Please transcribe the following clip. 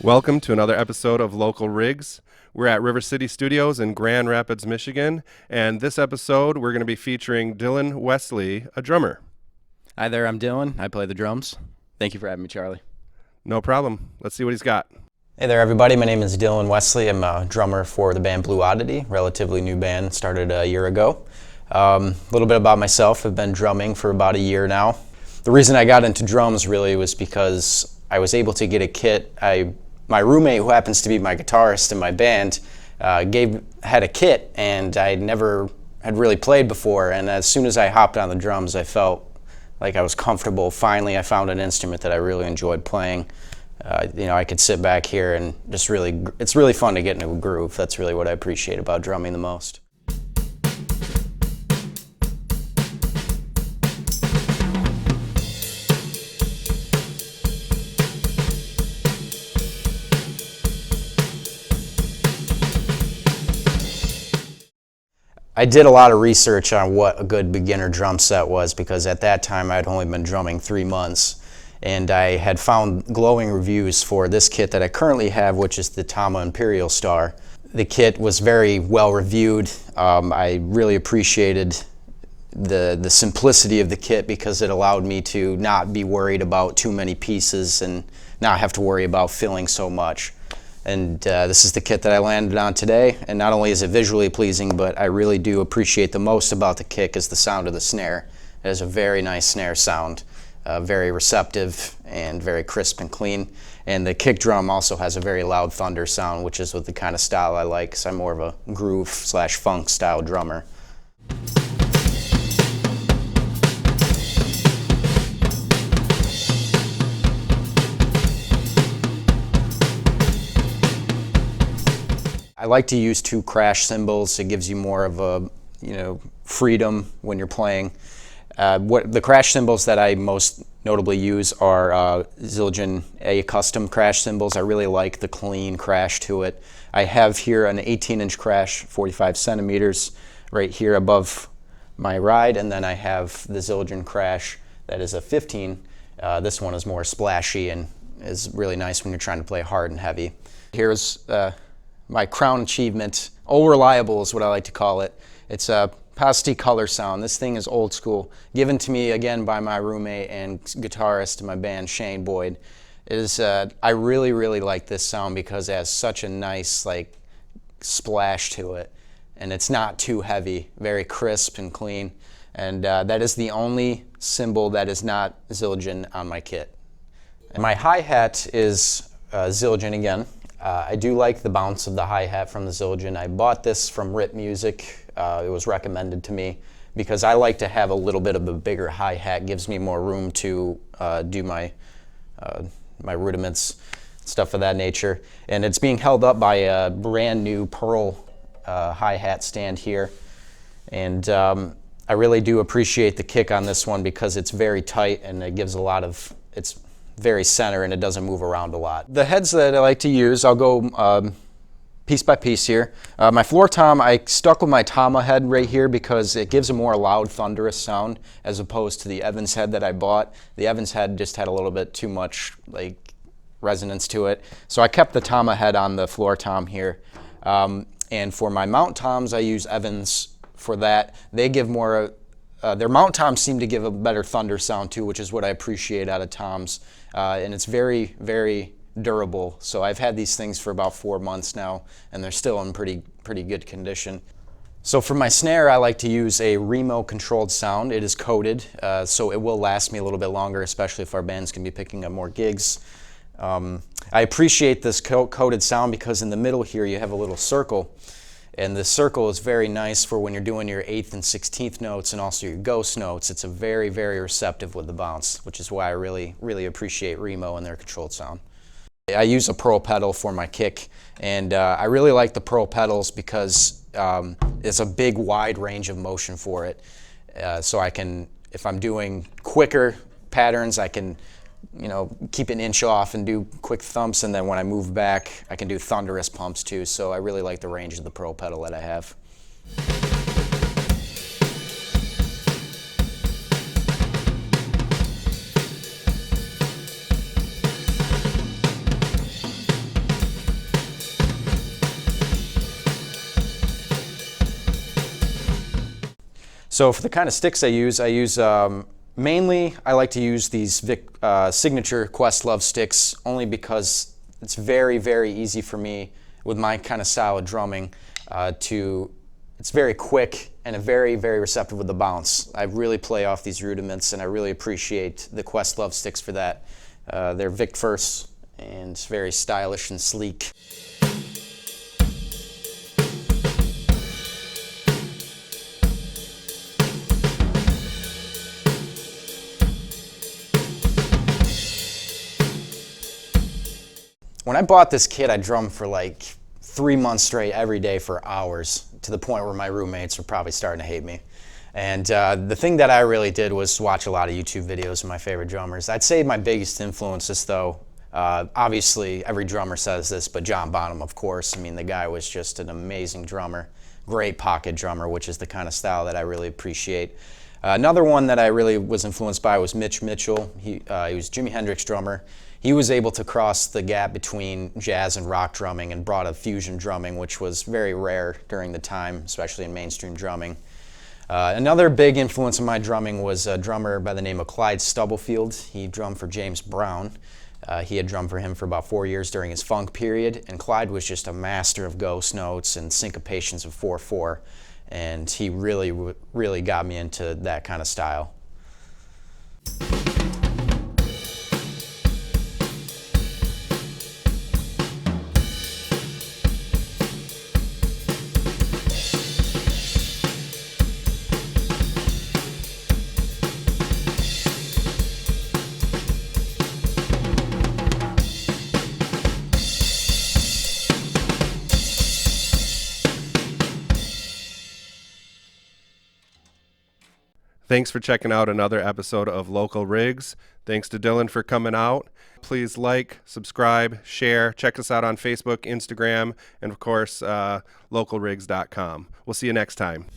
Welcome to another episode of Local Rigs. We're at River City Studios in Grand Rapids, Michigan, and this episode we're going to be featuring Dylan Wesley, a drummer. Hi there, I'm Dylan. I play the drums. Thank you for having me, Charlie. No problem. Let's see what he's got. Hey there everybody, my name is Dylan Wesley. I'm a drummer for the band Blue Oddity, relatively new band, started a year ago. A little bit about myself, I've been drumming for about a year now. The reason I got into drums really was because I was able to get a kit. My roommate, who happens to be my guitarist in my band, had a kit, and I never had really played before, and as soon as I hopped on the drums I felt like I was comfortable. Finally I found an instrument that I really enjoyed playing. I could sit back here and just it's really fun to get into a groove. That's really what I appreciate about drumming the most. I did a lot of research on what a good beginner drum set was, because at that time I'd only been drumming 3 months, and I had found glowing reviews for this kit that I currently have, which is the Tama Imperial Star. The kit was very well reviewed. I really appreciated the simplicity of the kit because it allowed me to not be worried about too many pieces and not have to worry about filling so much. And this is the kit that I landed on today, and not only is it visually pleasing, but I really do appreciate the most about the kit is the sound of the snare. It has a very nice snare sound, very receptive and very crisp and clean. And the kick drum also has a very loud thunder sound, which is what the kind of style I like, because I'm more of a groove/funk style drummer. I like to use 2 crash cymbals. It gives you more of a, freedom when you're playing. The crash cymbals that I most notably use are Zildjian A custom crash cymbals. I really like the clean crash to it. I have here an 18-inch crash, 45 centimeters, right here above my ride, and then I have the Zildjian crash that is a 15. This one is more splashy and is really nice when you're trying to play hard and heavy. Here's my crown achievement. Old Reliable is what I like to call it. It's a pasty color sound. This thing is old school. Given to me again by my roommate and guitarist in my band, Shane Boyd. I really, really like this sound because it has such a nice splash to it. And it's not too heavy, very crisp and clean. And that is the only cymbal that is not Zildjian on my kit. And my hi-hat is Zildjian again. I do like the bounce of the hi-hat from the Zildjian. I bought this from Rip Music. It was recommended to me because I like to have a little bit of a bigger hi-hat. Gives me more room to do my rudiments, stuff of that nature. And it's being held up by a brand new pearl hi-hat stand here. And I really do appreciate the kick on this one because it's very tight and it gives it's very center and it doesn't move around a lot. The heads that I like to use, I'll go piece by piece here. My floor tom, I stuck with my Tama head right here because it gives a more loud, thunderous sound as opposed to the Evans head that I bought. The Evans head just had a little bit too much resonance to it. So I kept the Tama head on the floor tom here. And for my mount toms, I use Evans for that. They give more, their mount toms seem to give a better thunder sound too, which is what I appreciate out of toms. And it's very, very durable. So I've had these things for about 4 months now, and they're still in pretty good condition. So for my snare, I like to use a Remo controlled sound. It is coated, so it will last me a little bit longer, especially if our band's going to be picking up more gigs. I appreciate this coated sound because in the middle here you have a little circle. And the circle is very nice for when you're doing your 8th and 16th notes and also your ghost notes. It's a very, very receptive with the bounce, which is why I really, really appreciate Remo and their controlled sound. I use a pearl pedal for my kick, and I really like the pearl pedals because it's a big, wide range of motion for it. So I can, if I'm doing quicker patterns, I can keep an inch off and do quick thumps, and then when I move back, I can do thunderous pumps too. So I really like the range of the pearl pedal that I have. So for the kind of sticks I use mainly I like to use these signature Questlove sticks only because it's very, very easy for me with my kind of style of drumming it's very quick and very, very receptive with the bounce. I really play off these rudiments and I really appreciate the Questlove sticks for that. They're Vic First and very stylish and sleek. When I bought this kit, I drummed for like 3 months straight every day for hours, to the point where my roommates were probably starting to hate me. And the thing that I really did was watch a lot of YouTube videos of my favorite drummers. I'd say my biggest influences, though, obviously every drummer says this, but John Bonham, of course. I mean, the guy was just an amazing drummer, great pocket drummer, which is the kind of style that I really appreciate. Another one that I really was influenced by was Mitch Mitchell. He was Jimi Hendrix drummer. He was able to cross the gap between jazz and rock drumming and brought a fusion drumming, which was very rare during the time, especially in mainstream drumming. Another big influence in my drumming was a drummer by the name of Clyde Stubblefield. He drummed for James Brown. He had drummed for him for about 4 years during his funk period, and Clyde was just a master of ghost notes and syncopations of 4/4, and he really got me into that kind of style. Thanks for checking out another episode of Local Rigs. Thanks to Dylan for coming out. Please like, subscribe, share. Check us out on Facebook, Instagram, and of course, localrigs.com. We'll see you next time.